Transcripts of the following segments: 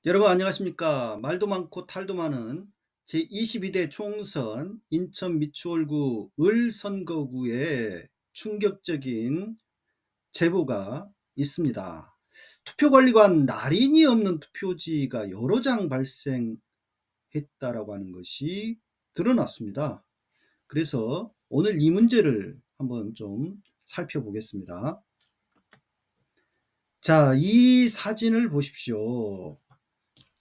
여러분 안녕하십니까? 말도 많고 탈도 많은 제22대 총선 인천 미추홀구 을선거구에 충격적인 제보가 있습니다. 투표관리관 날인이 없는 투표지가 여러 장 발생했다라고 하는 것이 드러났습니다. 그래서 오늘 이 문제를 한번 좀 살펴보겠습니다. 자, 이 사진을 보십시오.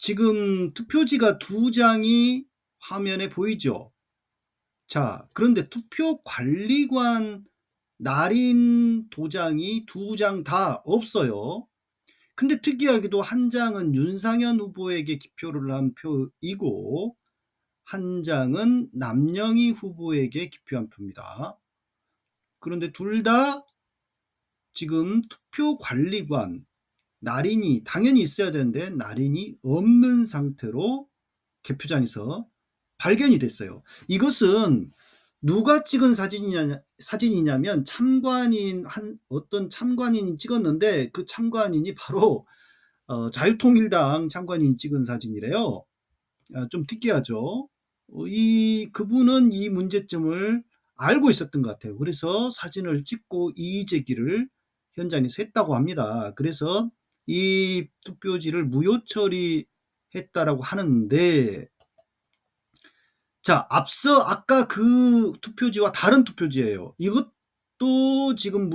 지금 투표지가 두 장이 화면에 보이죠? 자, 그런데 투표관리관 날인 도장이 두 장 다 없어요. 근데 특이하게도 한 장은 윤상현 후보에게 기표를 한 표이고 한 장은 남영희 후보에게 기표한 표입니다. 그런데 둘 다 지금 투표관리관 날인이 당연히 있어야 되는데 날인이 없는 상태로 개표장에서 발견이 됐어요. 이것은 누가 찍은 사진이냐면 어떤 참관인이 찍었는데 그 참관인이 바로 자유통일당 참관인이 찍은 사진이래요. 좀 특이하죠. 그분은 이 문제점을 알고 있었던 것 같아요. 그래서 사진을 찍고 이의 제기를 현장에서 했다고 합니다. 그래서 이 투표지를 무효 처리했다라고 하는데, 자, 앞서 아까 그 투표지와 다른 투표지예요. 이것도 지금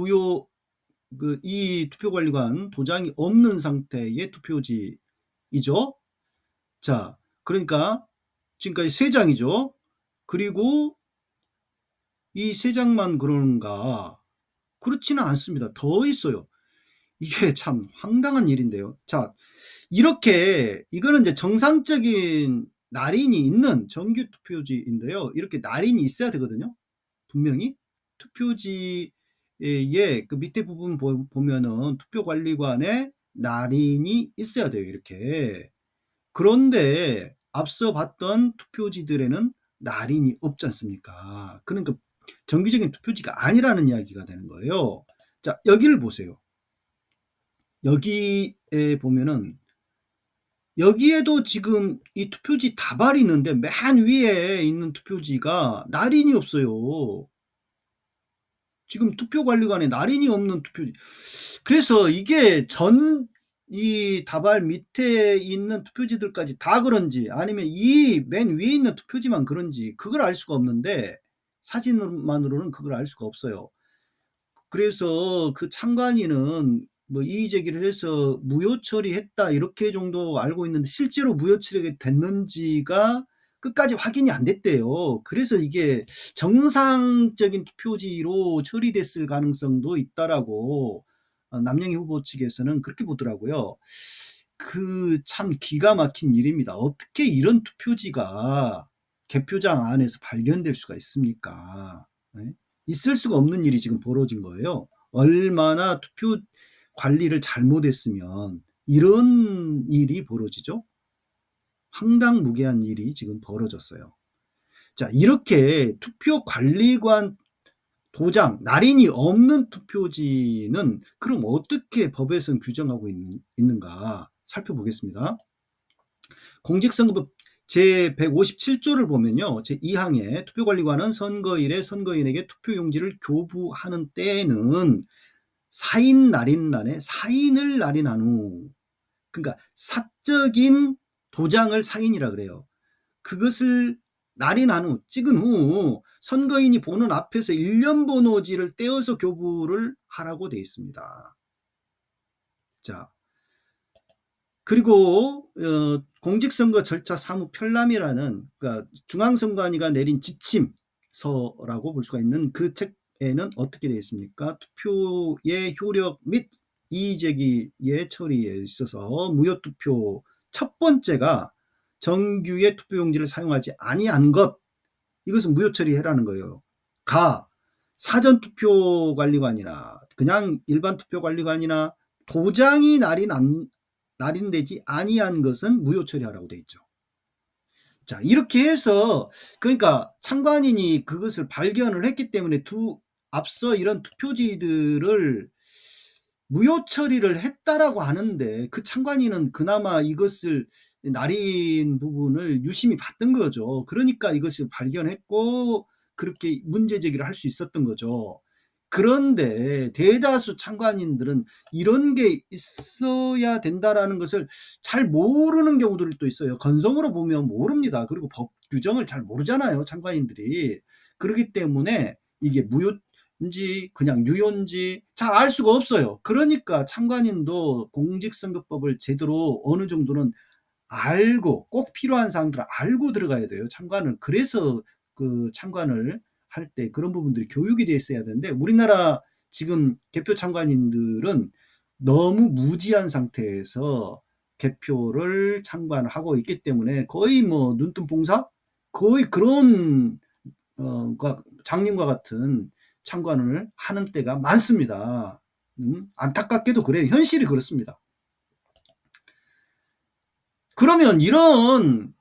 이 투표관리관 도장이 없는 상태의 투표지이죠. 자, 그러니까 지금까지 세 장이죠. 그리고 이 세 장만 그런가? 그렇지는 않습니다. 더 있어요. 이게 참 황당한 일인데요. 자, 이거는 이제 정상적인 날인이 있는 정규 투표지인데요. 이렇게 날인이 있어야 되거든요. 분명히 투표지의 그 밑에 부분 보면은 투표관리관에 날인이 있어야 돼요. 이렇게. 그런데 앞서 봤던 투표지들에는 날인이 없지 않습니까? 그러니까 정규적인 투표지가 아니라는 이야기가 되는 거예요. 자, 여기를 보세요. 여기에 보면은 여기에도 지금 이 투표지 다발이 있는데 맨 위에 있는 투표지가 날인이 없어요. 지금 투표관리관에 날인이 없는 투표지. 그래서 이게 이 다발 밑에 있는 투표지들까지 다 그런지 아니면 이 맨 위에 있는 투표지만 그런지 그걸 알 수가 없는데 사진만으로는 그걸 알 수가 없어요. 그래서 그 참관인은 뭐 이의 제기를 해서 무효 처리했다 이렇게 정도 알고 있는데 실제로 무효 처리가 됐는지가 끝까지 확인이 안 됐대요. 그래서 이게 정상적인 투표지로 처리됐을 가능성도 있다라고 남영희 후보 측에서는 그렇게 보더라고요. 그 참 기가 막힌 일입니다. 어떻게 이런 투표지가 개표장 안에서 발견될 수가 있습니까? 네? 있을 수가 없는 일이 지금 벌어진 거예요. 얼마나 투표 관리를 잘못했으면 이런 일이 벌어지죠? 황당무계한 일이 지금 벌어졌어요. 자, 이렇게 투표 관리관 도장, 날인이 없는 투표지는 그럼 어떻게 법에서는 규정하고 있는가 살펴보겠습니다. 공직선거법 제157조를 보면요. 제2항에 투표관리관은 선거일에 선거인에게 투표용지를 교부하는 때에는 사인 날인란에 사인을 날인한 후, 그러니까 사적인 도장을 사인이라 그래요. 그것을 날인한 후, 찍은 후 선거인이 보는 앞에서 일련 번호지를 떼어서 교부를 하라고 되어 있습니다. 자, 그리고 공직선거 절차 사무 편람이라는, 그러니까 중앙선관위가 내린 지침서라고 볼 수가 있는 그 책에는 어떻게 되어 있습니까? 투표의 효력 및 이의제기의 처리에 있어서 무효투표 첫 번째가 정규의 투표용지를 사용하지 아니한 것, 이것은 무효처리해라는 거예요. 사전투표관리관이나 그냥 일반 투표관리관이나 도장이 날인되지 아니한 것은 무효 처리하라고 돼 있죠. 자, 이렇게 해서 그러니까 참관인이 그것을 발견을 했기 때문에 앞서 이런 투표지들을 무효 처리를 했다라고 하는데 그 참관인은 그나마 이것을 날인 부분을 유심히 봤던 거죠. 그러니까 이것을 발견했고 그렇게 문제 제기를 할 수 있었던 거죠. 그런데 대다수 참관인들은 이런 게 있어야 된다라는 것을 잘 모르는 경우들이 또 있어요. 건성으로 보면 모릅니다. 그리고 법 규정을 잘 모르잖아요, 참관인들이. 그렇기 때문에 이게 무효인지 그냥 유효인지 잘 알 수가 없어요. 그러니까 참관인도 공직선거법을 제대로 어느 정도는 알고 꼭 필요한 사항들을 알고 들어가야 돼요, 참관을. 그래서 그 참관을 할 때 그런 부분들이 교육이 돼 있어야 되는데 우리나라 지금 개표 참관인들은 너무 무지한 상태에서 개표를 참관하고 있기 때문에 거의 뭐 눈뜬봉사? 거의 그런 장님과 같은 참관을 하는 때가 많습니다. 안타깝게도 그래요. 현실이 그렇습니다. 그러면 이런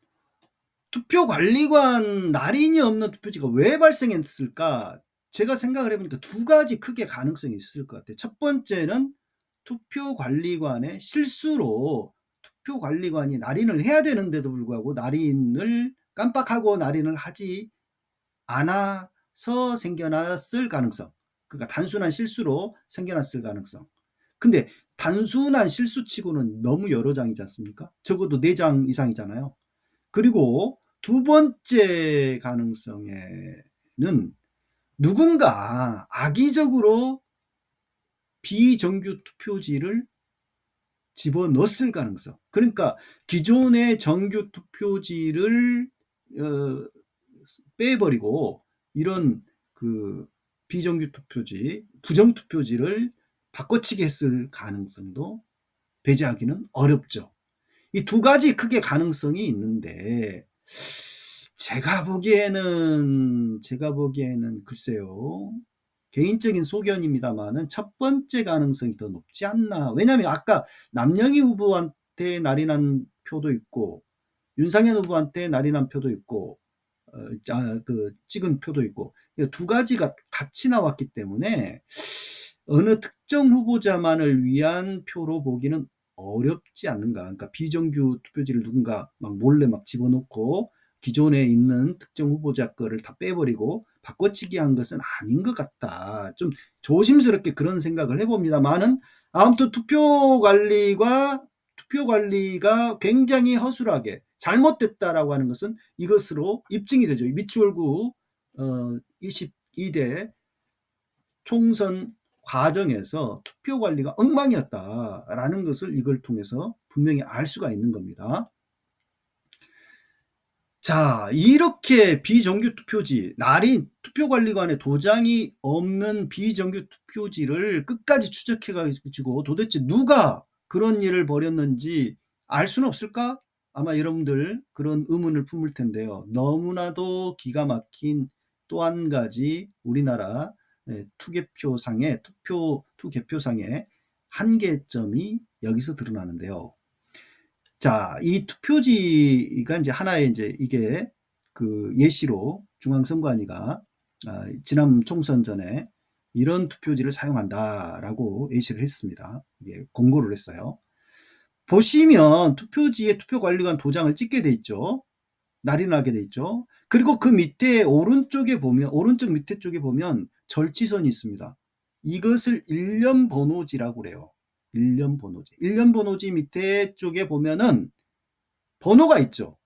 투표관리관 날인이 없는 투표지가 왜 발생했을까? 제가 생각을 해보니까 두 가지 크게 가능성이 있을 것 같아요. 첫 번째는 투표관리관의 실수로 투표관리관이 날인을 해야 되는데도 불구하고 날인을 깜빡하고 날인을 하지 않아서 생겨났을 가능성. 그러니까 단순한 실수로 생겨났을 가능성. 근데 단순한 실수치고는 너무 여러 장이지 않습니까? 적어도 4장 이상이잖아요. 그리고 두 번째 가능성에는 누군가 악의적으로 비정규 투표지를 집어넣었을 가능성. 그러니까 기존의 정규 투표지를 빼버리고 이런 그 비정규 투표지, 부정 투표지를 바꿔치기 했을 가능성도 배제하기는 어렵죠. 이 두 가지 크게 가능성이 있는데 제가 보기에는 글쎄요. 개인적인 소견입니다만은 첫 번째 가능성이 더 높지 않나. 왜냐하면 아까 남영희 후보한테 날인한 표도 있고 윤상현 후보한테 날인한 표도 있고 그 찍은 표도 있고 두 가지가 같이 나왔기 때문에 어느 특정 후보자만을 위한 표로 보기는 어렵지 않는가. 그러니까 비정규 투표지를 누군가 막 몰래 막 집어넣고 기존에 있는 특정 후보자 거를 다 빼버리고 바꿔치기 한 것은 아닌 것 같다. 좀 조심스럽게 그런 생각을 해봅니다만은 아무튼 투표 관리가 굉장히 허술하게 잘못됐다라고 하는 것은 이것으로 입증이 되죠. 미추홀구 22대 총선 과정에서 투표 관리가 엉망이었다라는 것을 이걸 통해서 분명히 알 수가 있는 겁니다. 자, 이렇게 비정규 투표지, 날인 투표관리관에 도장이 없는 비정규 투표지를 끝까지 추적해가지고 도대체 누가 그런 일을 벌였는지 알 수는 없을까? 아마 여러분들 그런 의문을 품을 텐데요. 너무나도 기가 막힌 또 한 가지 우리나라 투개표상의 한계점이 여기서 드러나는데요. 자, 이 투표지가 이제 하나의 이제 이게 그 예시로 중앙선관위가 지난 총선 전에 이런 투표지를 사용한다라고 예시를 했습니다. 이게 공고를 했어요. 보시면 투표지에 투표관리관 도장을 찍게 돼 있죠. 날인하게 돼 있죠. 그리고 그 밑에 오른쪽 밑에 쪽에 보면 절치선이 있습니다. 이것을 일련 번호지라고 그래요. 일련 번호지 밑에 쪽에 보면은 번호가 있죠.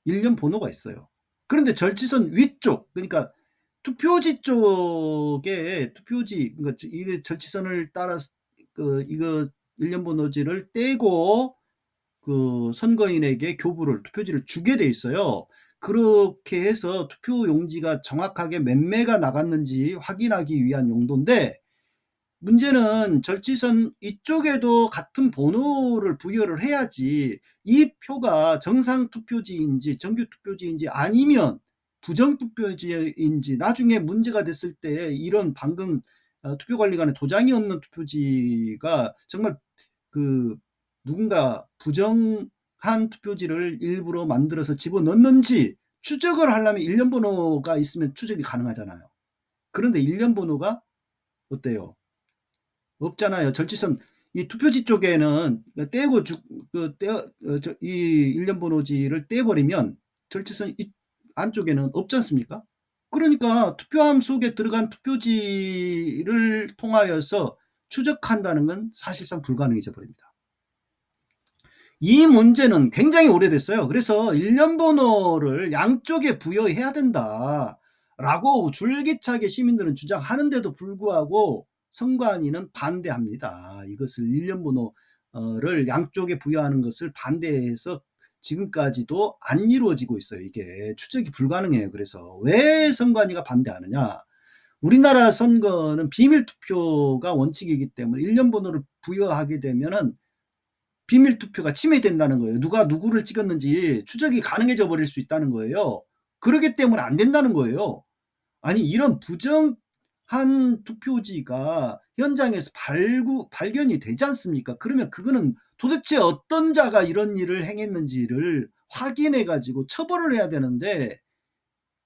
일련 번호가 있어요. 그런데 절치선 위쪽, 그러니까 투표지 쪽에 그러니까 이 절치선을 따라서 이거 일련 번호지를 떼고 그 선거인에게 투표지를 주게 돼 있어요. 그렇게 해서 투표 용지가 정확하게 몇 매가 나갔는지 확인하기 위한 용도인데 문제는 절지선 이쪽에도 같은 번호를 부여를 해야지 이 표가 정상 투표지인지 정규 투표지인지 아니면 부정 투표지인지 나중에 문제가 됐을 때 이런 방금 투표관리관에 도장이 없는 투표지가 정말 그 누군가 부정한 투표지를 일부러 만들어서 집어넣는지 추적을 하려면 일련 번호가 있으면 추적이 가능하잖아요. 그런데 일련 번호가 어때요? 없잖아요. 절취선 이 투표지 쪽에는 떼고 주 그 떼어 이 일련 번호지를 떼어 버리면 절취선 이 안쪽에는 없지 않습니까? 그러니까 투표함 속에 들어간 투표지를 통하여서 추적한다는 건 사실상 불가능해져 버립니다. 이 문제는 굉장히 오래됐어요. 그래서 "일련 번호를 양쪽에 부여해야 된다."라고 줄기차게 시민들은 주장하는데도 불구하고 선관위는 반대합니다. 이것을 일련 번호를 양쪽에 부여하는 것을 반대해서 지금까지도 안 이루어지고 있어요. 이게 추적이 불가능해요. 그래서 왜 선관위가 반대하느냐? 우리나라 선거는 비밀 투표가 원칙이기 때문에 일련 번호를 부여하게 되면은 비밀 투표가 침해된다는 거예요. 누가 누구를 찍었는지 추적이 가능해져 버릴 수 있다는 거예요. 그러기 때문에 안 된다는 거예요. 아니 이런 부정한 투표지가 현장에서 발견이 되지 않습니까? 그러면 그거는 도대체 어떤 자가 이런 일을 행했는지를 확인해 가지고 처벌을 해야 되는데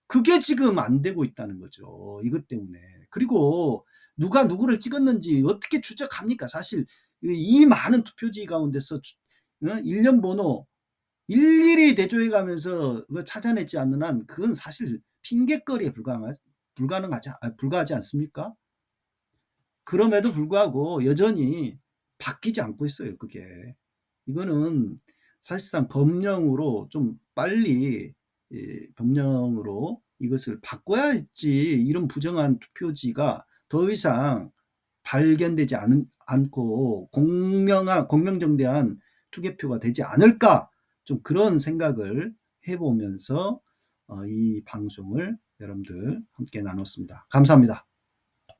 그게 지금 안 되고 있다는 거죠, 이것 때문에. 그리고 누가 누구를 찍었는지 어떻게 추적합니까? 사실 이 많은 투표지 가운데서 일련 번호 일일이 대조해 가면서 그걸 찾아내지 않는 한 그건 사실 핑곗거리에 불과하지 않습니까? 그럼에도 불구하고 여전히 바뀌지 않고 있어요, 그게. 이거는 사실상 법령으로 좀 빨리 법령으로 이것을 바꿔야지 이런 부정한 투표지가 더 이상 발견되지 않고 공명정대한 투개표가 되지 않을까 좀 그런 생각을 해 보면서 이 방송을 여러분들 함께 나눴습니다. 감사합니다.